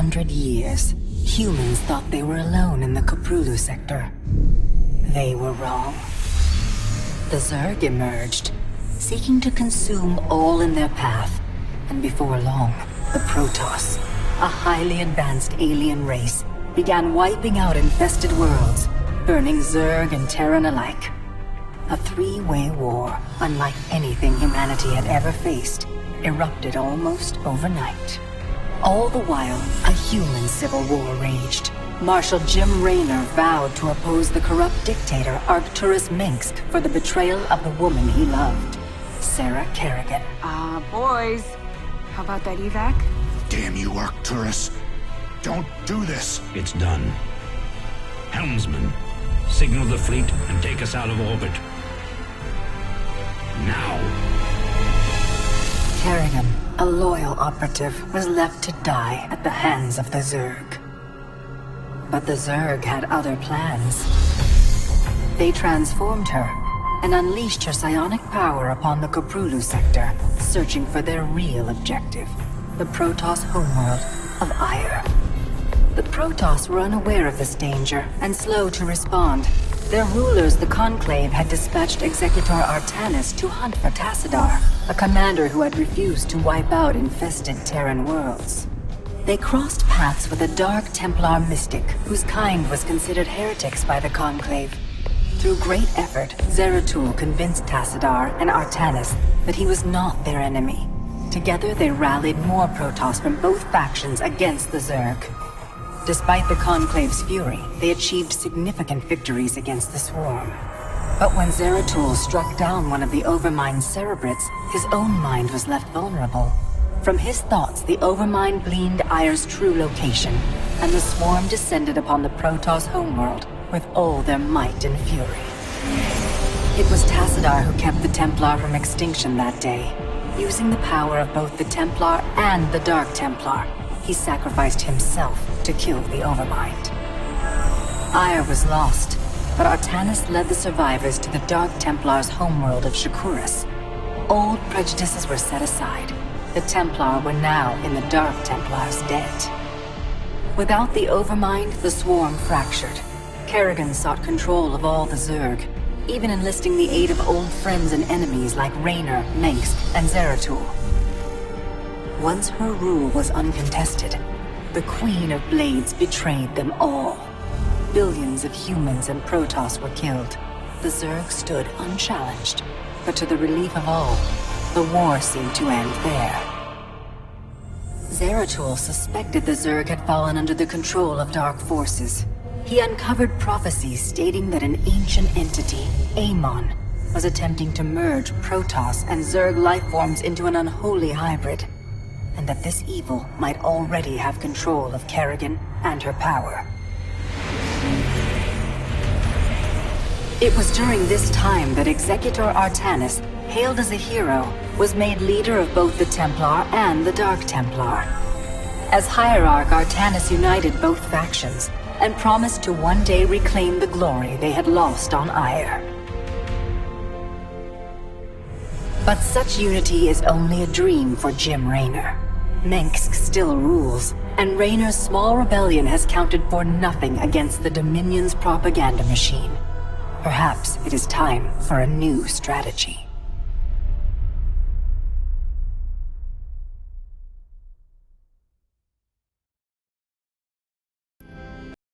100 years, humans thought they were alone in the Cthulhu sector. They were wrong. The Zerg emerged, seeking to consume all in their path, and before long, the Protoss, a highly advanced alien race, began wiping out infested worlds, burning Zerg and Terran alike. A three-way war, unlike anything humanity had ever faced, erupted almost overnight. All the while, a human civil war raged. Marshal Jim Raynor vowed to oppose the corrupt dictator Arcturus Minsk for the betrayal of the woman he loved, Sarah Kerrigan. Boys, how about that evac? Damn you, Arcturus. Don't do this. It's done. Helmsman, signal the fleet and take us out of orbit. Now. Kerrigan, a loyal operative, was left to die at the hands of the Zerg. But the Zerg had other plans. They transformed her and unleashed her psionic power upon the Cthulhu sector, searching for their real objective, the Protoss homeworld of Ire. The Protoss were unaware of this danger and slow to respond. Their rulers, the Conclave, had dispatched Executor Artanis to hunt for Tassadar, a commander who had refused to wipe out infested Terran worlds. They crossed paths with a Dark Templar mystic, whose kind was considered heretics by the Conclave. Through great effort, Zeratul convinced Tassadar and Artanis that he was not their enemy. Together they rallied more Protoss from both factions against the Zerg. Despite the Conclave's fury, they achieved significant victories against the Swarm. But when Zeratul struck down one of the Overmind's Cerebrits, his own mind was left vulnerable. From his thoughts, the Overmind gleaned Ire's true location, and the Swarm descended upon the Protoss homeworld with all their might and fury. It was Tassadar who kept the Templar from extinction that day. Using the power of both the Templar and the Dark Templar, he sacrificed himself to kill the Overmind. Ire was lost, but Artanis led the survivors to the Dark Templar's homeworld of Shakuras. Old prejudices were set aside. The Templar were now in the Dark Templar's debt. Without the Overmind, the Swarm fractured. Kerrigan sought control of all the Zerg, even enlisting the aid of old friends and enemies like Raynor, Mengsk, and Zeratul. Once her rule was uncontested, the Queen of Blades betrayed them all. Billions of humans and Protoss were killed. The Zerg stood unchallenged, but to the relief of all, the war seemed to end there. Zeratul suspected the Zerg had fallen under the control of dark forces. He uncovered prophecies stating that an ancient entity, Amon, was attempting to merge Protoss and Zerg lifeforms into an unholy hybrid, and that this evil might already have control of Kerrigan and her power. It was during this time that Executor Artanis, hailed as a hero, was made leader of both the Templar and the Dark Templar. As Hierarch, Artanis united both factions and promised to one day reclaim the glory they had lost on Ire. But such unity is only a dream for Jim Raynor. Mengsk still rules, and Raynor's small rebellion has counted for nothing against the Dominion's propaganda machine. Perhaps it is time for a new strategy.